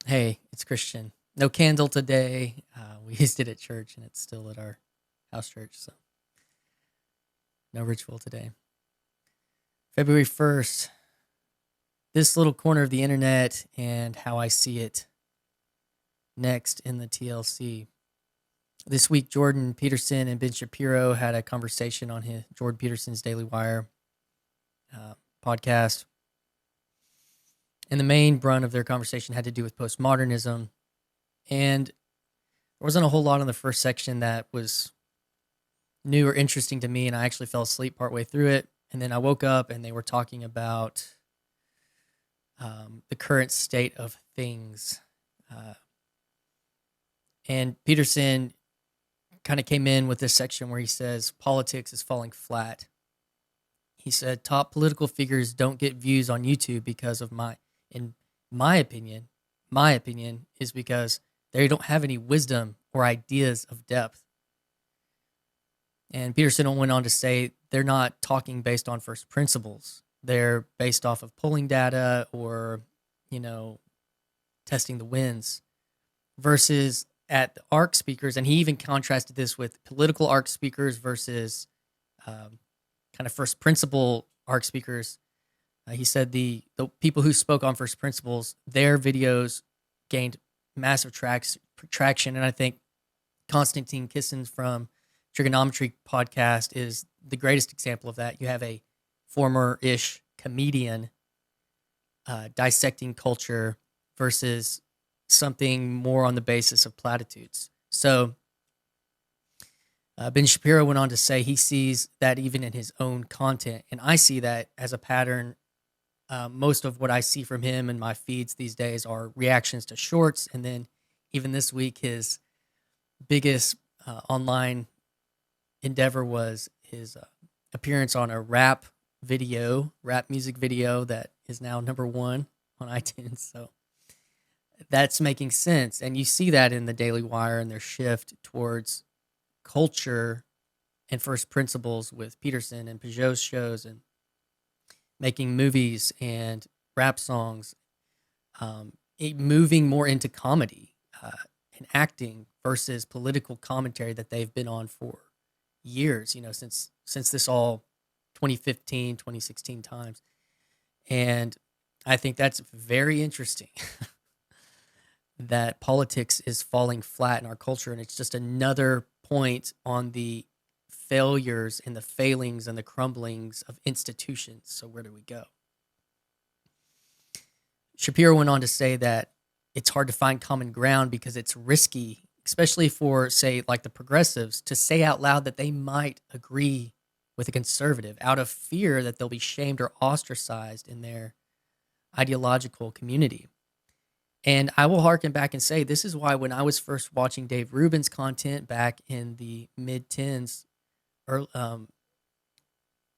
Hey, it's Christian. No candle today. We used it at church, and it's still at our house church, so no ritual today. February 1st, this little corner of the internet and how I see it next in the TLC. This week, Jordan Peterson and Ben Shapiro had a conversation on his Jordan Peterson's Daily Wire podcast. And the main brunt of their conversation had to do with postmodernism. And there wasn't a whole lot in the first section that was new or interesting to me, and I actually fell asleep partway through it. And then I woke up, and they were talking about the current state of things. And Peterson kind of came in with this section where he says politics is falling flat. He said top political figures don't get views on YouTube because of my opinion is because they don't have any wisdom or ideas of depth. And Peterson went on to say they're not talking based on first principles. They're based off of polling data or, testing the winds versus at the ARC speakers. And he even contrasted this with political ARC speakers versus kind of first principle ARC speakers. He said the people who spoke on first principles, their videos gained massive traction. And I think Konstantin Kisin from Trigonometry podcast is the greatest example of that. You have a former-ish comedian dissecting culture versus something more on the basis of platitudes. So Ben Shapiro went on to say he sees that even in his own content. And I see that as a pattern. Most of what I see from him in my feeds these days are reactions to shorts. And then even this week, his biggest online endeavor was his appearance on a rap music video that is now number one on iTunes. So that's making sense. And you see that in the Daily Wire and their shift towards culture and first principles with Peterson and Peugeot's shows and making movies and rap songs, moving more into comedy and acting versus political commentary that they've been on for years, since this all 2015, 2016 times. And I think that's very interesting that politics is falling flat in our culture. And it's just another point on the failures and the failings and the crumblings of institutions. So where do we go? Shapiro went on to say that it's hard to find common ground because it's risky, especially for, say, like the progressives, to say out loud that they might agree with a conservative out of fear that they'll be shamed or ostracized in their ideological community. And I will harken back and say this is why when I was first watching Dave Rubin's content back in the mid-10s,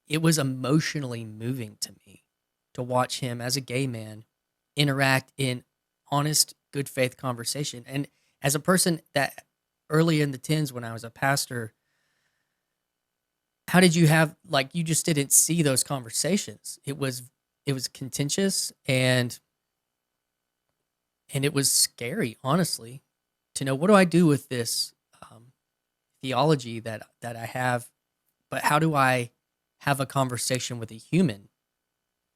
it was emotionally moving to me to watch him as a gay man interact in honest, good faith conversation. And as a person that early in the 10s when I was a pastor, how did you have, you just didn't see those conversations. It was contentious and it was scary, honestly, to know what do I do with this theology that I have, but how do I have a conversation with a human?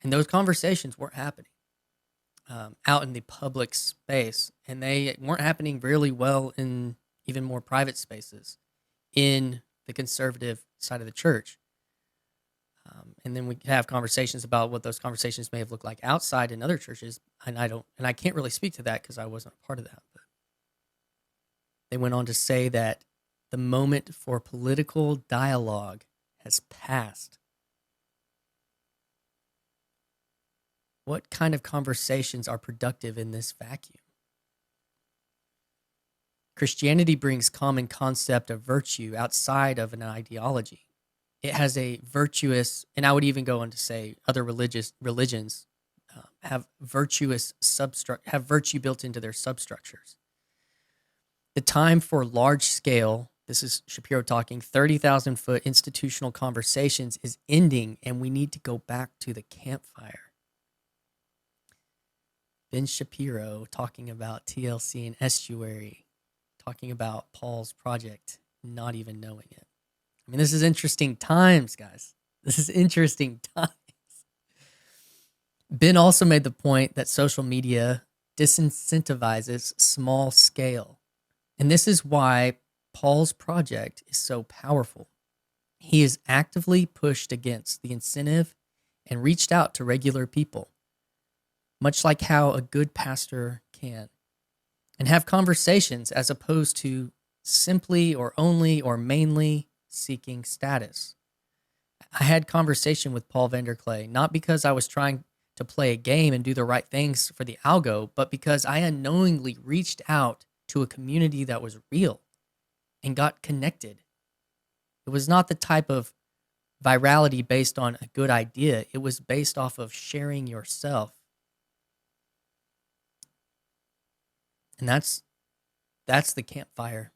And those conversations weren't happening out in the public space, and they weren't happening really well in even more private spaces in the conservative side of the church. And then we could have conversations about what those conversations may have looked like outside in other churches, and I can't really speak to that because I wasn't a part of that. But they went on to say that the moment for political dialogue has passed. What kind of conversations are productive in this vacuum? Christianity brings common concept of virtue outside of an ideology. It has a virtuous, and I would even go on to say other religions have virtue built into their substructures. The time for large scale, this is Shapiro talking, 30,000 foot institutional conversations is ending, and we need to go back to the campfire. Ben Shapiro talking about TLC and estuary, talking about Paul's project, not even knowing it. I mean, this is interesting times, guys. This is interesting times. Ben also made the point that social media disincentivizes small scale. And this is why Paul's project is so powerful. He is actively pushed against the incentive and reached out to regular people, much like how a good pastor can, and have conversations as opposed to simply or only or mainly seeking status. I had conversation with Paul Vanderklay, not because I was trying to play a game and do the right things for the algo, but because I unknowingly reached out to a community that was real and got connected. It was not the type of virality based on a good idea. It was based off of sharing yourself. And that's the campfire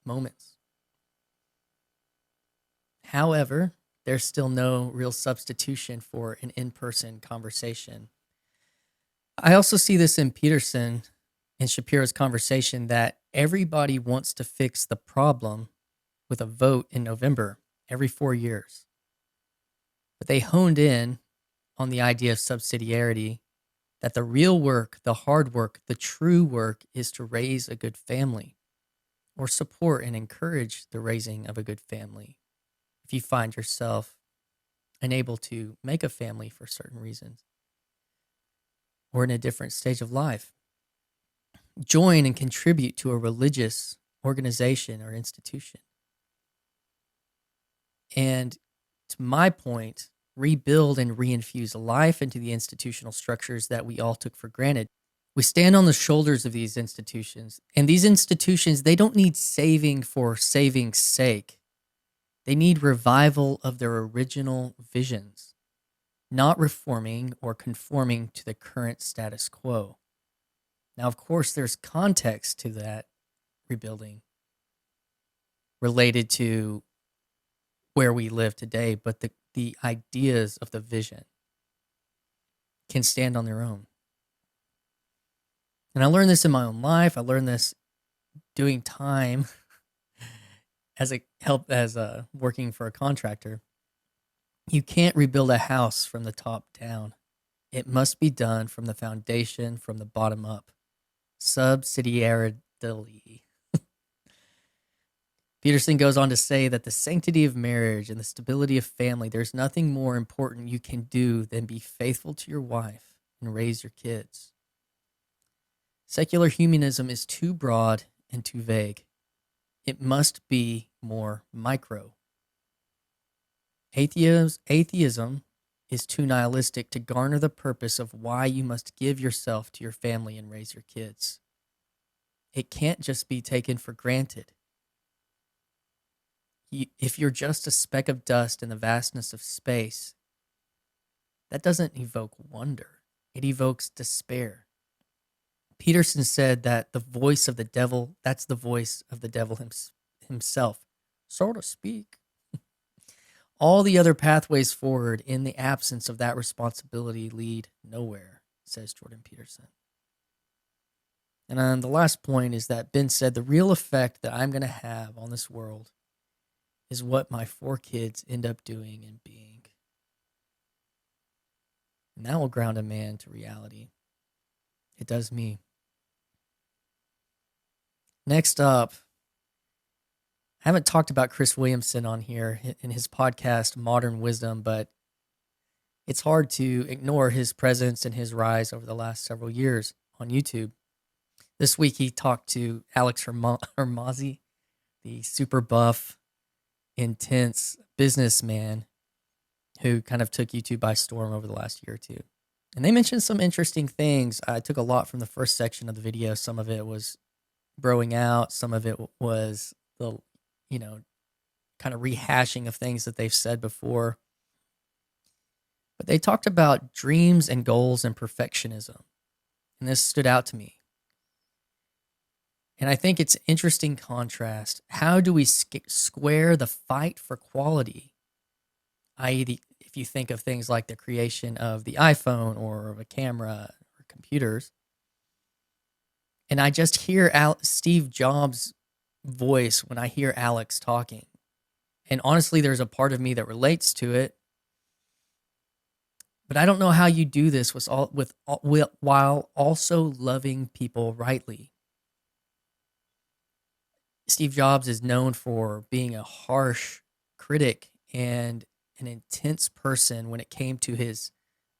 moments. However, there's still no real substitution for an in-person conversation. I also see this in Peterson and Shapiro's conversation that everybody wants to fix the problem with a vote in November every 4 years. But they honed in on the idea of subsidiarity, that the real work, the hard work, the true work is to raise a good family or support and encourage the raising of a good family. If you find yourself unable to make a family for certain reasons or in a different stage of life, join and contribute to a religious organization or institution. And to my point, rebuild and reinfuse life into the institutional structures that we all took for granted. We stand on the shoulders of these institutions, and these institutions, they don't need saving for saving's sake. They need revival of their original visions, not reforming or conforming to the current status quo. Now, of course, there's context to that rebuilding related to where we live today, but the ideas of the vision can stand on their own. And I learned this in my own life. I learned this doing time as working for a contractor. You can't rebuild a house from the top down. It must be done from the foundation, from the bottom up. Subsidiarity. Peterson goes on to say that the sanctity of marriage and the stability of family, there's nothing more important you can do than be faithful to your wife and raise your kids. Secular humanism is too broad and too vague. It must be more micro. Atheism is too nihilistic to garner the purpose of why you must give yourself to your family and raise your kids. It can't just be taken for granted. If you're just a speck of dust in the vastness of space, that doesn't evoke wonder. It evokes despair. Peterson said that the voice of the devil, that's the voice of the devil himself, so to speak. All the other pathways forward in the absence of that responsibility lead nowhere, says Jordan Peterson. And the last point is that Ben said the real effect that I'm going to have on this world is what my 4 kids end up doing and being. And that will ground a man to reality. It does me. Next up, I haven't talked about Chris Williamson on here in his podcast, Modern Wisdom, but it's hard to ignore his presence and his rise over the last several years on YouTube. This week, he talked to Alex Hermazi, the super buff, intense businessman who kind of took YouTube by storm over the last year or two. And they mentioned some interesting things. I took a lot from the first section of the video. Some of it was broing out. Some of it was the, kind of rehashing of things that they've said before. But they talked about dreams and goals and perfectionism. And this stood out to me. And I think it's an interesting contrast. How do we square the fight for quality, i.e., if you think of things like the creation of the iPhone or of a camera or computers. And I just hear Steve Jobs' voice when I hear Alex talking. And honestly, there's a part of me that relates to it. But I don't know how you do this while also loving people rightly. Steve Jobs is known for being a harsh critic and an intense person when it came to his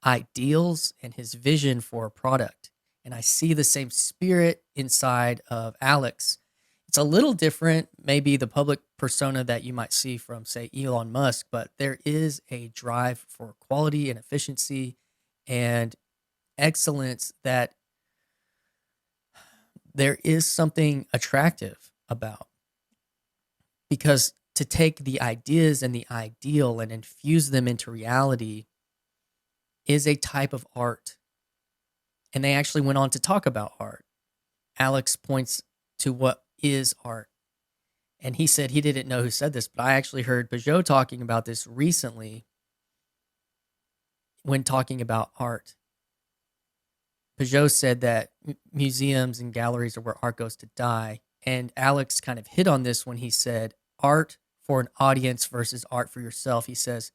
ideals and his vision for a product. And I see the same spirit inside of Alex. It's a little different, maybe the public persona that you might see from, say, Elon Musk, but there is a drive for quality and efficiency and excellence that there is something attractive about. Because to take the ideas and the ideal and infuse them into reality is a type of art. And they actually went on to talk about art. Alex points to what is art. And he said he didn't know who said this, but I actually heard Peugeot talking about this recently when talking about art. Peugeot said that museums and galleries are where art goes to die. And Alex kind of hit on this when he said art for an audience versus art for yourself. He says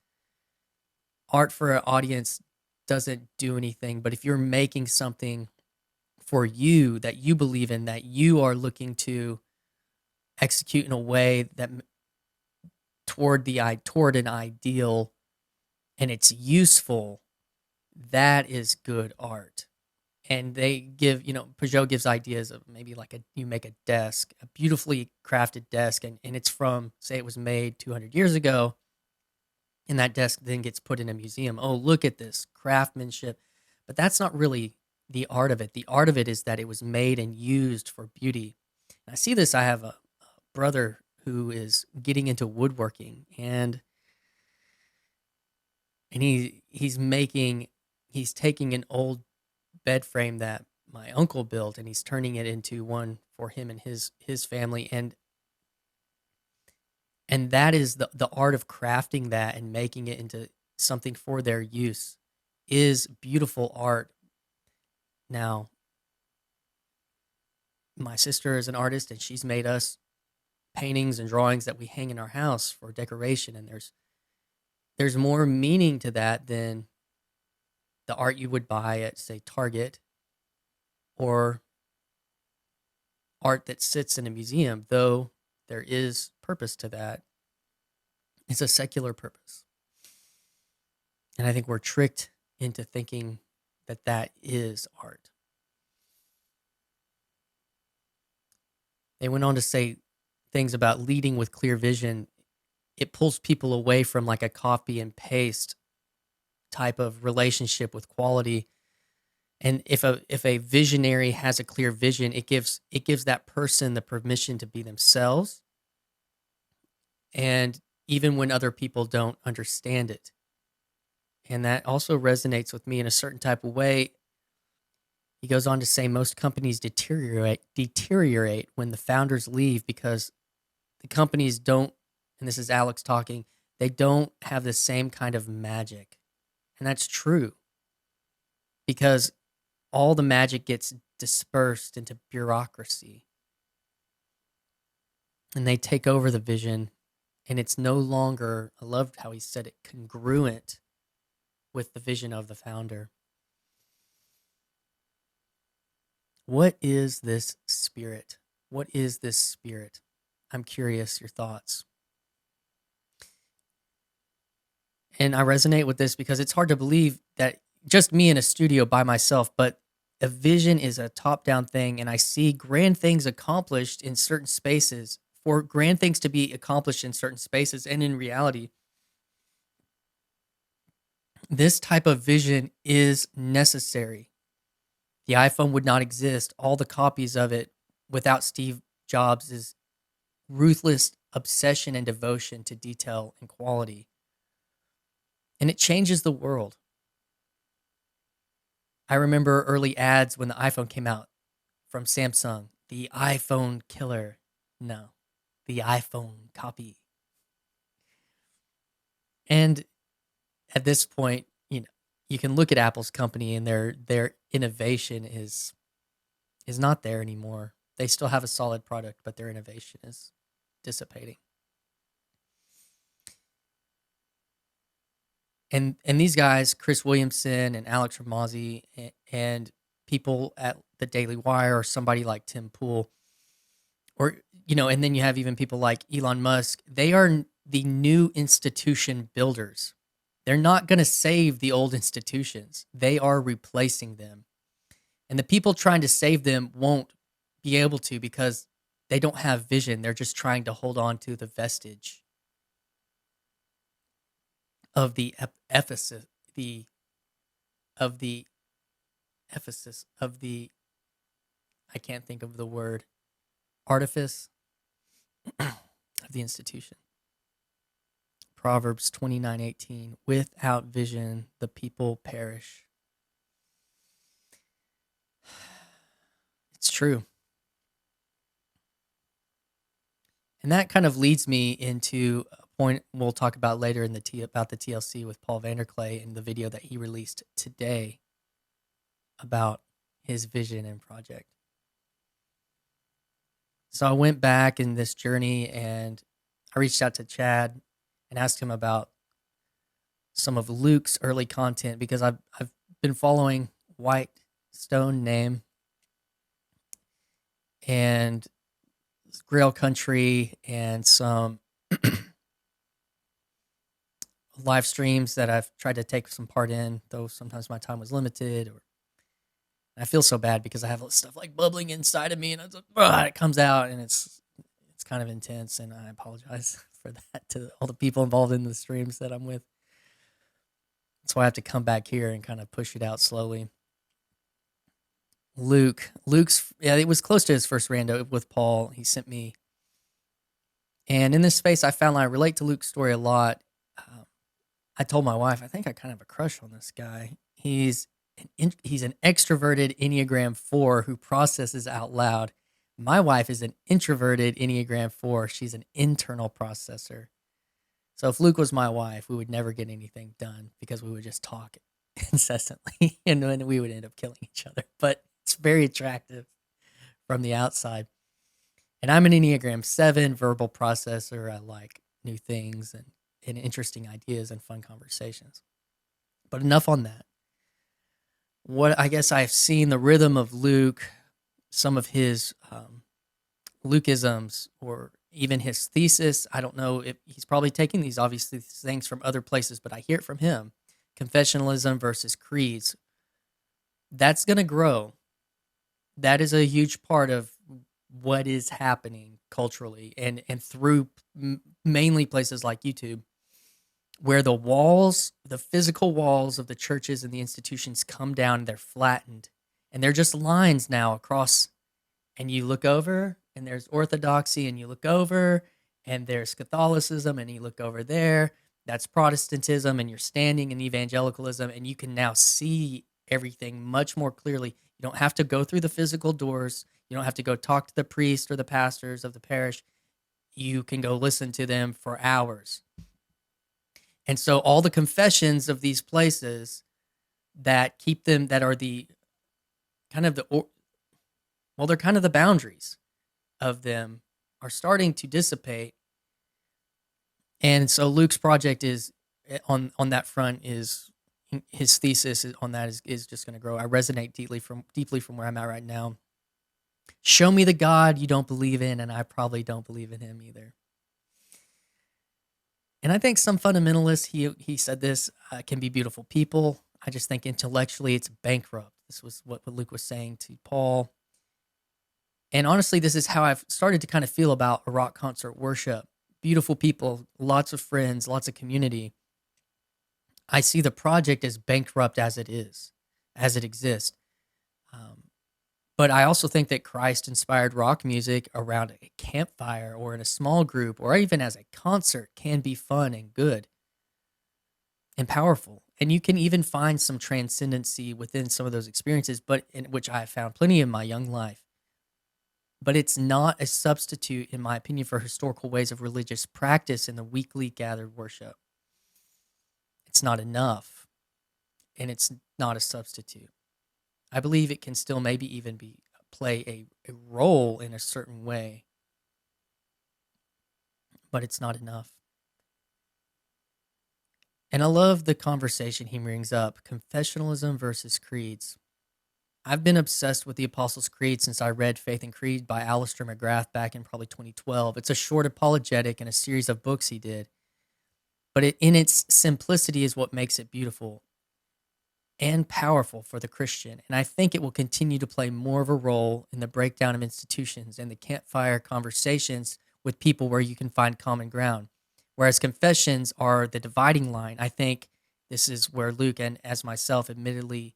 art for an audience doesn't do anything, but if you're making something for you that you believe in, that you are looking to execute in a way that toward an ideal, and it's useful, that is good art. And they give, Peugeot gives ideas of maybe like you make a desk, a beautifully crafted desk, and it's from, say it was made 200 years ago, and that desk then gets put in a museum. Oh, look at this craftsmanship. But that's not really the art of it. The art of it is that it was made and used for beauty. And I see this. I have a brother who is getting into woodworking, and he's taking an old bed frame that my uncle built, and he's turning it into one for him and his family. And that is the art of crafting that and making it into something for their use is beautiful art. Now, my sister is an artist, and she's made us paintings and drawings that we hang in our house for decoration. And there's more meaning to that than the art you would buy at, say, Target, or art that sits in a museum, though there is purpose to that. It's a secular purpose. And I think we're tricked into thinking that that is art. They went on to say things about leading with clear vision. It pulls people away from like a copy and paste type of relationship with quality. And if a visionary has a clear vision, it gives that person the permission to be themselves. And even when other people don't understand it. And that also resonates with me in a certain type of way. He goes on to say most companies deteriorate when the founders leave because the companies don't, and this is Alex talking, they don't have the same kind of magic. And that's true. Because all the magic gets dispersed into bureaucracy. And they take over the vision, and it's no longer, I loved how he said it, congruent with the vision of the founder. What is this spirit? What is this spirit? I'm curious, your thoughts. And I resonate with this because it's hard to believe that just me in a studio by myself, but a vision is a top-down thing, and I see grand things accomplished in certain spaces. For grand things to be accomplished in certain spaces and in reality, this type of vision is necessary. The iPhone would not exist, all the copies of it, without Steve Jobs' ruthless obsession and devotion to detail and quality. And it changes the world. I remember early ads when the iPhone came out from Samsung. The iPhone killer. No, the iPhone copy. And at this point, you can look at Apple's company and their innovation is not there anymore. They still have a solid product, but their innovation is dissipating. And these guys, Chris Williamson and Alex Ramosi, and people at the Daily Wire, or somebody like Tim Pool, or and then you have even people like Elon Musk. They are the new institution builders. They're not going to save the old institutions. They are replacing them. And the people trying to save them won't be able to, because they don't have vision. They're just trying to hold on to the vestige of the Ephesus, I can't think of the word, artifice of the institution. Proverbs 29:18, without vision, the people perish. It's true. And that kind of leads me into a point we'll talk about later in about the TLC with Paul Vanderklay and the video that he released today about his vision and project. So I went back in this journey and I reached out to Chad and asked him about some of Luke's early content, because I've been following White Stone Name and Grail Country and some live streams that I've tried to take some part in, though sometimes my time was limited. Or I feel so bad because I have stuff like bubbling inside of me, and it comes out, and it's kind of intense, and I apologize for that to all the people involved in the streams that I'm with. So I have to come back here and kind of push it out slowly. Luke's, it was close to his first rando with Paul. He sent me, and in this space, I found I relate to Luke's story a lot. I told my wife, I think I kind of have a crush on this guy. He's an extroverted Enneagram 4 who processes out loud. My wife is an introverted Enneagram 4. She's an internal processor. So if Luke was my wife, we would never get anything done because we would just talk incessantly, and then we would end up killing each other. But it's very attractive from the outside. And I'm an Enneagram 7 verbal processor. I like new things and interesting ideas and fun conversations. But enough on that. What I guess I've seen the rhythm of Luke, some of his Lukeisms, or even his thesis. I don't know if he's probably taking these obviously things from other places, but I hear it from him. Confessionalism versus creeds. That's going to grow. That is a huge part of what is happening culturally and through mainly places like YouTube, where the walls, the physical walls of the churches and the institutions come down, they're flattened, and they're just lines now across, and you look over and there's orthodoxy, and you look over and there's Catholicism, and you look over there, that's Protestantism, and you're standing in evangelicalism, and you can now see everything much more clearly. You don't have to go through the physical doors. You don't have to go talk to the priest or the pastors of the parish. You can go listen to them for hours. And so all the confessions of these places that keep them, that are the kind of they're kind of the boundaries of them, are starting to dissipate. And so Luke's project is on that front, is his thesis on that is just going to grow. I resonate deeply from where I'm at right now. Show me the God you don't believe in, and I probably don't believe in him either. And I think some fundamentalists, he said this, can be beautiful people. I just think intellectually it's bankrupt. This was what Luke was saying to Paul. And honestly, this is how I've started to kind of feel about a rock concert worship. Beautiful people, lots of friends, lots of community. I see the project as bankrupt as it is, as it exists. But I also think that Christ-inspired rock music around a campfire or in a small group or even as a concert can be fun and good and powerful. And you can even find some transcendency within some of those experiences, but in which I have found plenty in my young life. But it's not a substitute, in my opinion, for historical ways of religious practice in the weekly gathered worship. It's not enough, and it's not a substitute. I believe it can still maybe even be play a role in a certain way, but it's not enough. And I love the conversation he brings up, confessionalism versus creeds. I've been obsessed with the Apostles' Creed since I read Faith and Creed by Alistair McGrath back in probably 2012. It's a short apologetic and a series of books he did, but in its simplicity is what makes it beautiful and powerful for the Christian. And I think it will continue to play more of a role in the breakdown of institutions and the campfire conversations with people where you can find common ground. Whereas confessions are the dividing line, I think this is where Luke, and as myself, admittedly,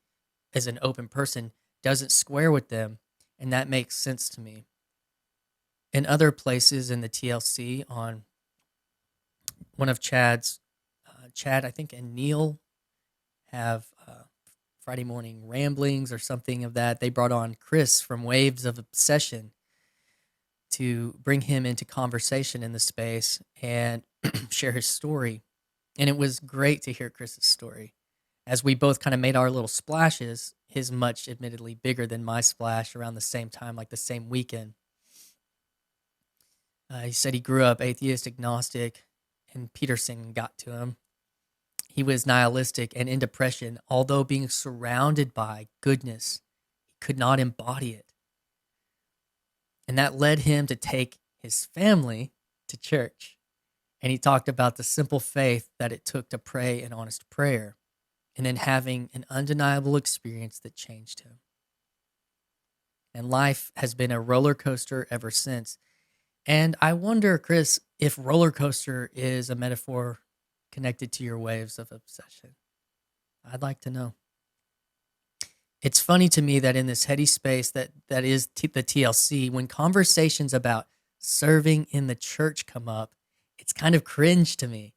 as an open person, doesn't square with them. And that makes sense to me. In other places in the TLC, on one of Chad, I think, and Neil have Friday morning ramblings or something of that. They brought on Chris from Waves of Obsession to bring him into conversation in the space and share his story. And it was great to hear Chris's story. As we both kind of made our little splashes, his much admittedly bigger than my splash around the same time, like the same weekend. He said he grew up atheist, agnostic, and Peterson got to him. He was nihilistic and in depression, although being surrounded by goodness, he could not embody it. And that led him to take his family to church. And he talked about the simple faith that it took to pray an honest prayer, and then having an undeniable experience that changed him. And life has been a roller coaster ever since. And I wonder, Chris, if roller coaster is a metaphor connected to your waves of obsession. I'd like to know. It's funny to me that in this heady space that is the TLC, when conversations about serving in the church come up, it's kind of cringe to me.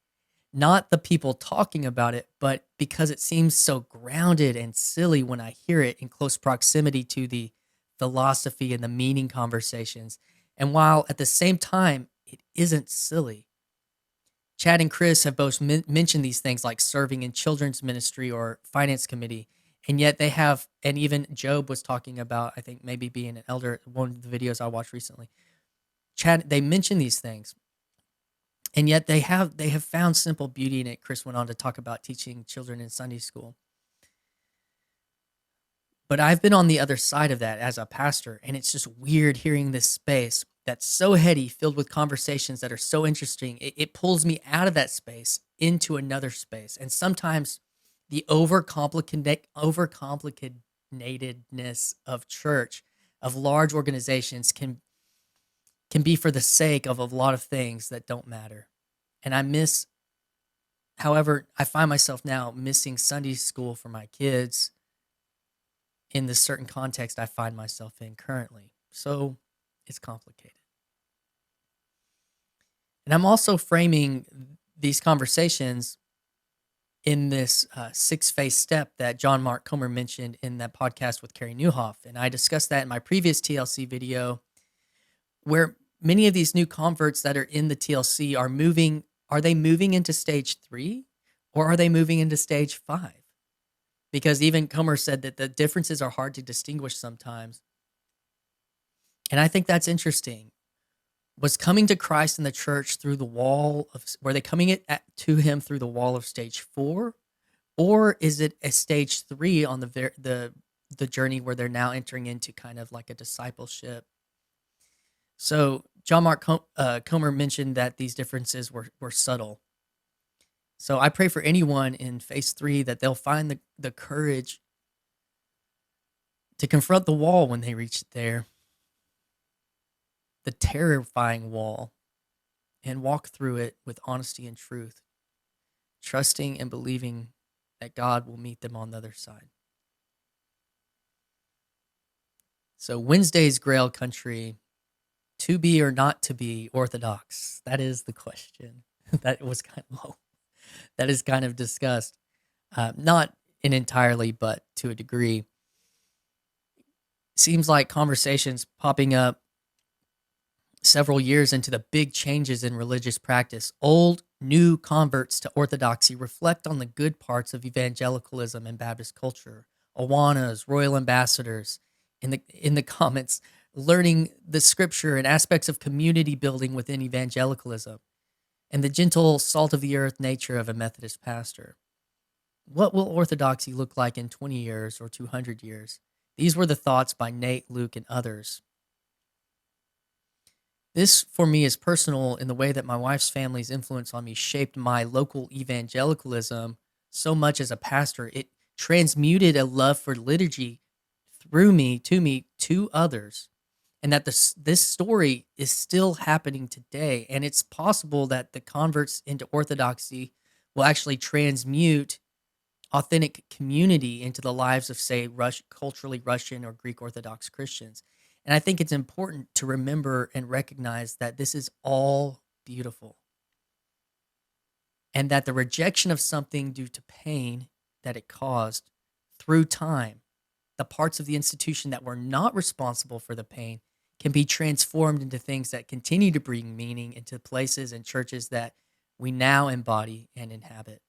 Not the people talking about it, but because it seems so grounded and silly when I hear it in close proximity to the philosophy and the meaning conversations. And while at the same time, it isn't silly. Chad and Chris have both mentioned these things like serving in children's ministry or finance committee. And yet they have, and even Job was talking about, I think maybe being an elder, one of the videos I watched recently. Chad, they mention these things. And yet they have found simple beauty in it. Chris went on to talk about teaching children in Sunday school. But I've been on the other side of that as a pastor, and it's just weird hearing this space that's so heady, filled with conversations that are so interesting. It pulls me out of that space into another space. And sometimes the overcomplicatedness of church, of large organizations, can be for the sake of a lot of things that don't matter. And however, I find myself now missing Sunday school for my kids in this certain context I find myself in currently. So it's complicated. And I'm also framing these conversations in this six-phase step that John Mark Comer mentioned in that podcast with Carrie Newhoff. And I discussed that in my previous TLC video, where many of these new converts that are in the TLC are they moving into stage 3 or are they moving into stage 5? Because even Comer said that the differences are hard to distinguish sometimes. And I think that's interesting. Was coming to Christ in the church through the wall of, were they coming to him through the wall of stage 4? Or is it a stage 3 on the journey where they're now entering into kind of like a discipleship? So John Mark Comer mentioned that these differences were subtle. So I pray for anyone in phase 3 that they'll find the courage to confront the wall when they reach there, the terrifying wall, and walk through it with honesty and truth, trusting and believing that God will meet them on the other side. So Wednesday's Grail Country, to be or not to be Orthodox? That is the question. That was kind of low. That is kind of discussed, not entirely, but to a degree. Seems like conversations popping up several years into the big changes in religious practice. Old, new converts to Orthodoxy reflect on the good parts of evangelicalism and Baptist culture, Awanas, royal ambassadors in the comments, learning the scripture and aspects of community building within evangelicalism, and the gentle salt of the earth nature of a Methodist pastor. What will orthodoxy look like in 20 years or 200 years? These were the thoughts by Nate, Luke, and others. This, for me, is personal in the way that my wife's family's influence on me shaped my local evangelicalism so much as a pastor. It transmuted a love for liturgy through me, to others. And that this story is still happening today. And it's possible that the converts into Orthodoxy will actually transmute authentic community into the lives of, say, culturally Russian or Greek Orthodox Christians. And I think it's important to remember and recognize that this is all beautiful. And that the rejection of something due to pain that it caused through time, the parts of the institution that were not responsible for the pain can be transformed into things that continue to bring meaning into places and churches that we now embody and inhabit.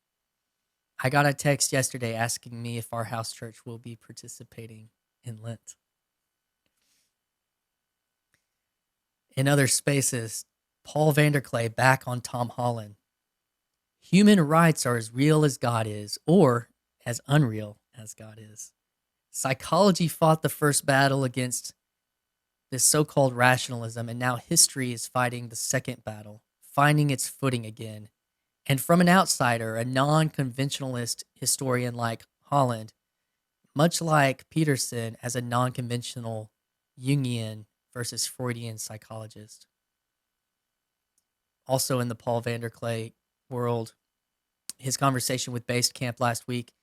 I got a text yesterday asking me if our house church will be participating in Lent. In other spaces, Paul Vanderklay back on Tom Holland. Human rights are as real as God is, or as unreal as God is. Psychology fought the first battle against this so-called rationalism, and now history is fighting the second battle, finding its footing again. And from an outsider, a non-conventionalist historian like Holland, much like Peterson as a non-conventional Jungian versus Freudian psychologist. Also in the Paul Vanderklay world, his conversation with Basecamp last week,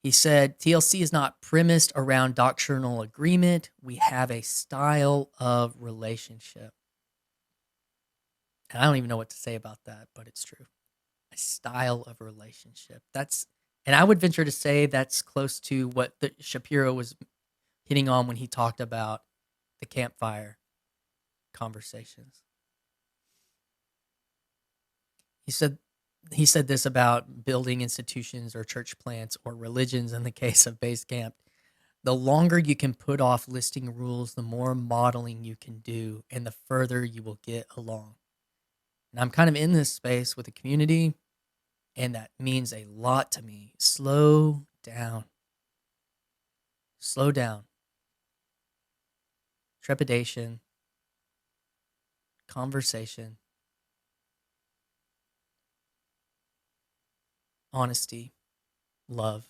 he said, TLC is not premised around doctrinal agreement. We have a style of relationship. And I don't even know what to say about that, but it's true. A style of relationship. And I would venture to say that's close to what Shapiro was hitting on when he talked about the campfire conversations. He said this about building institutions or church plants or religions in the case of Basecamp. The longer you can put off listing rules, the more modeling you can do and the further you will get along. And I'm kind of in this space with the community, and that means a lot to me. Slow down. Slow down. Trepidation. Conversation. Honesty. Love.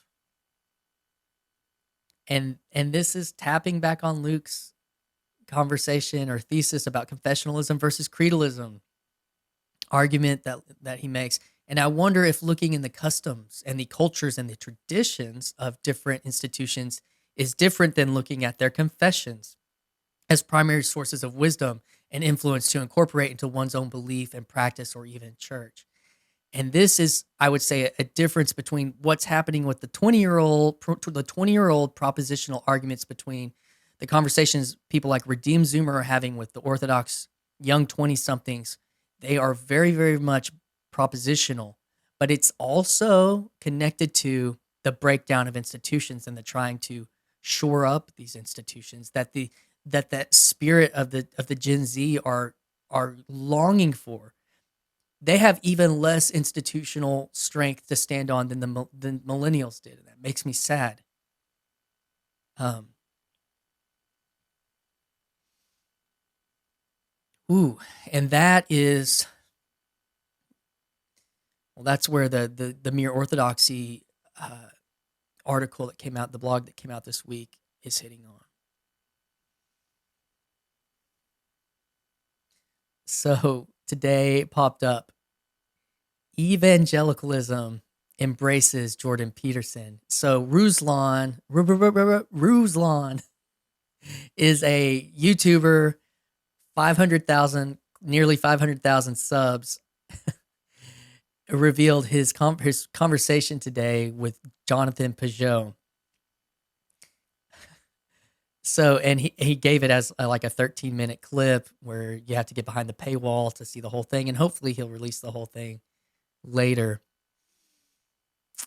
And this is tapping back on Luke's conversation or thesis about confessionalism versus creedalism argument that he makes. And I wonder if looking in the customs and the cultures and the traditions of different institutions is different than looking at their confessions as primary sources of wisdom and influence to incorporate into one's own belief and practice or even church. And this is, I would say, a difference between what's happening with the 20-year-old propositional arguments between the conversations people like Redeem Zoomer are having with the Orthodox young 20-somethings. They are very, very much propositional, but it's also connected to the breakdown of institutions and the trying to shore up these institutions that spirit of the Gen Z are longing for. They have even less institutional strength to stand on than than millennials did, and that makes me sad. And that is, well, that's where the Mere Orthodoxy article that came out, the blog that came out this week, is hitting on. So today it popped up. Evangelicalism embraces Jordan Peterson. So Ruslan is a YouTuber, nearly 500,000 subs. Revealed his conversation today with Jonathan Peugeot. So, and he gave it as like a 13-minute clip where you have to get behind the paywall to see the whole thing, and hopefully he'll release the whole thing later.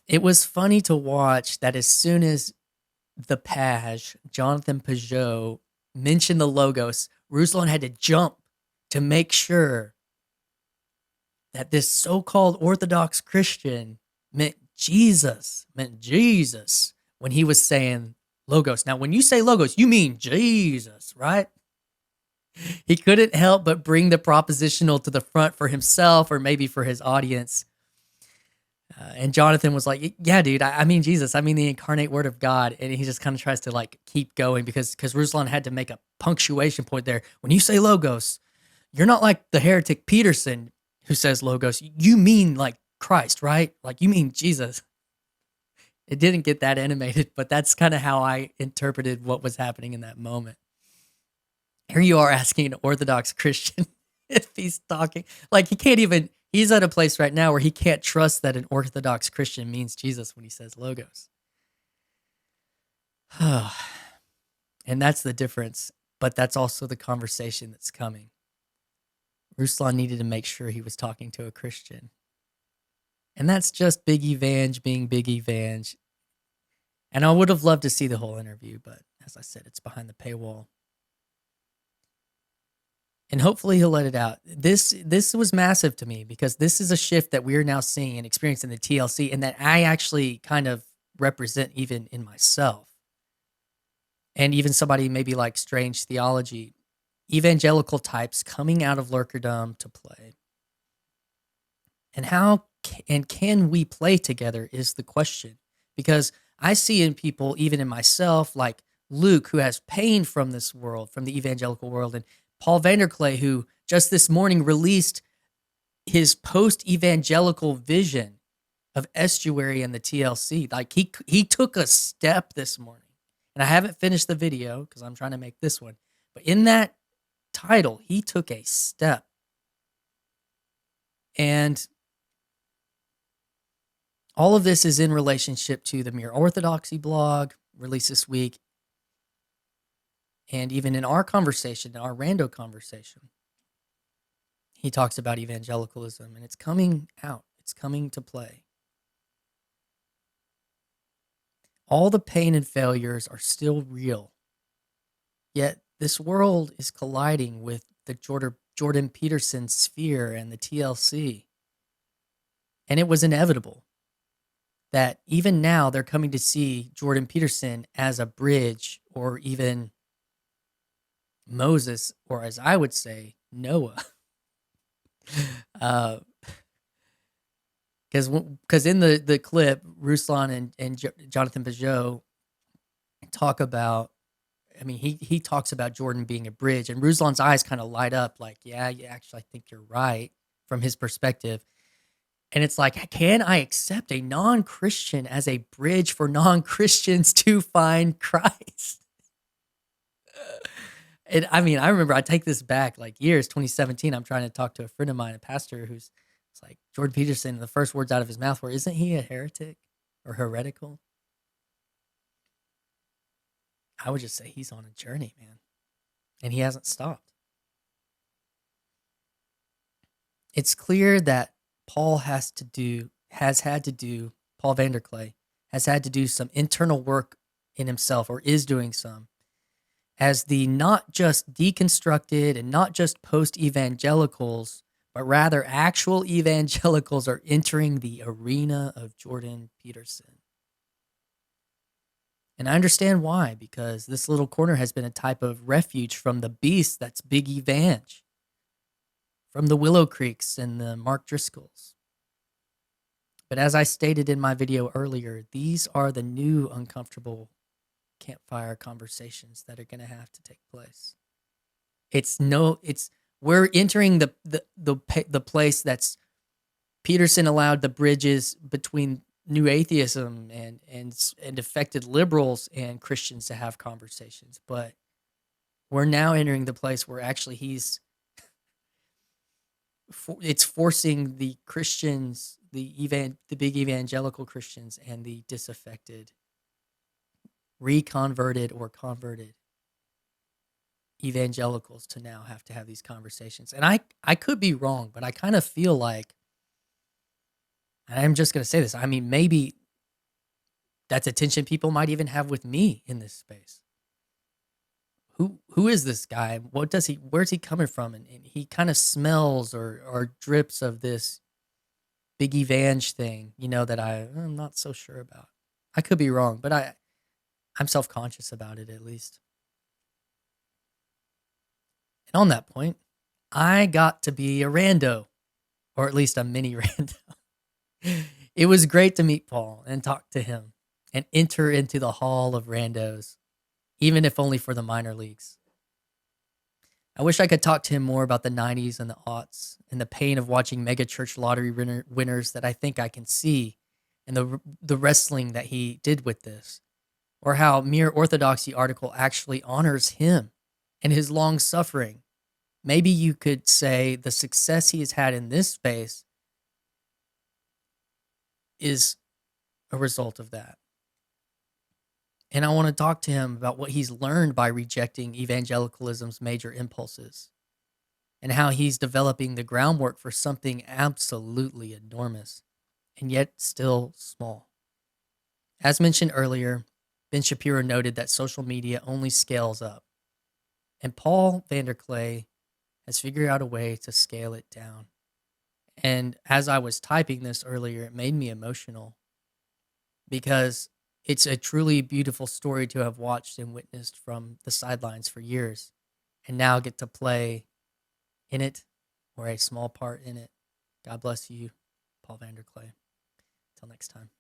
It was funny to watch that as soon as the Page, Jonathan Pajot, mentioned the Logos, Ruslan had to jump to make sure that this so-called Orthodox Christian meant Jesus when he was saying Logos. Now, when you say Logos, you mean Jesus, right? He couldn't help but bring the propositional to the front for himself or maybe for his audience. And Jonathan was like, yeah, dude, I mean Jesus. I mean the incarnate word of God. And he just kind of tries to like keep going because Ruslan had to make a punctuation point there. When you say Logos, you're not like the heretic Peterson who says Logos. You mean like Christ, right? Like you mean Jesus. It didn't get that animated, but that's kind of how I interpreted what was happening in that moment. Here you are asking an Orthodox Christian if he's talking. Like he can't even, he's at a place right now where he can't trust that an Orthodox Christian means Jesus when he says Logos. And that's the difference, but that's also the conversation that's coming. Ruslan needed to make sure he was talking to a Christian. And that's just Big Evange being Big Evange. And I would have loved to see the whole interview, but as I said, it's behind the paywall. And hopefully he'll let it out. This was massive to me because this is a shift that we're now seeing and experiencing in the TLC and that I actually kind of represent even in myself. And even somebody maybe like Strange Theology, evangelical types coming out of lurkerdom to play. And how and can we play together is the question. Because I see in people, even in myself, like Luke, who has pain from this world, from the evangelical world, and Paul Vanderklay, who just this morning released his post-evangelical vision of Estuary and the TLC. Like he took a step this morning. And I haven't finished the video because I'm trying to make this one. But in that title, he took a step. And all of this is in relationship to the Mere Orthodoxy blog released this week. And even in our conversation, our rando conversation, he talks about evangelicalism, and it's coming out. It's coming to play. All the pain and failures are still real. Yet this world is colliding with the Jordan Peterson Sphere and the TLC. And it was inevitable that even now they're coming to see Jordan Peterson as a bridge, or even Moses, or as I would say, Noah. Because in the clip, Ruslan and Jonathan Pajot talk about, I mean, he talks about Jordan being a bridge, and Ruslan's eyes kind of light up like, yeah, actually, I think you're right from his perspective. And it's like, can I accept a non-Christian as a bridge for non-Christians to find Christ? And I mean, I remember, I take this back like years, 2017. I'm trying to talk to a friend of mine, a pastor, who's it's like Jordan Peterson. The first words out of his mouth were, "Isn't he a heretic or heretical?" I would just say he's on a journey, man, and he hasn't stopped. It's clear that Paul Paul Vanderklay has had to do some internal work in himself, or is doing some, as the not just deconstructed and not just post-evangelicals, but rather actual evangelicals are entering the arena of Jordan Peterson. And I understand why, because this little corner has been a type of refuge from the beast that's Big Evange, from the Willow Creeks and the Mark Driscolls. But as I stated in my video earlier, these are the new uncomfortable campfire conversations that are going to have to take place. We're entering the place that's Peterson allowed the bridges between new atheism and affected liberals and Christians to have conversations, but we're now entering the place where actually it's forcing the Christians, the big evangelical Christians and the disaffected, reconverted or converted evangelicals to now have to have these conversations. And I could be wrong, but I kind of feel like, and I'm just going to say this, I mean, maybe That's a tension people might even have with me in this space. Who is this guy? Where's he coming from? And he kind of smells or drips of this Big Evange thing, that I'm not so sure about. I could be wrong, but I'm self-conscious about it at least. And on that point, I got to be a rando, or at least a mini rando. It was great to meet Paul and talk to him and enter into the hall of randos, even if only for the minor leagues. I wish I could talk to him more about the 90s and the aughts and the pain of watching mega church lottery winners that I think I can see, and the wrestling that he did with this, or how Mere Orthodoxy article actually honors him and his long suffering. Maybe you could say the success he has had in this space is a result of that. And I want to talk to him about what he's learned by rejecting evangelicalism's major impulses and how he's developing the groundwork for something absolutely enormous and yet still small. As mentioned earlier, Ben Shapiro noted that social media only scales up, and Paul Vanderklay has figured out a way to scale it down. And as I was typing this earlier, it made me emotional because it's a truly beautiful story to have watched and witnessed from the sidelines for years and now get to play in it or a small part in it. God bless you, Paul Vanderklay. Till next time.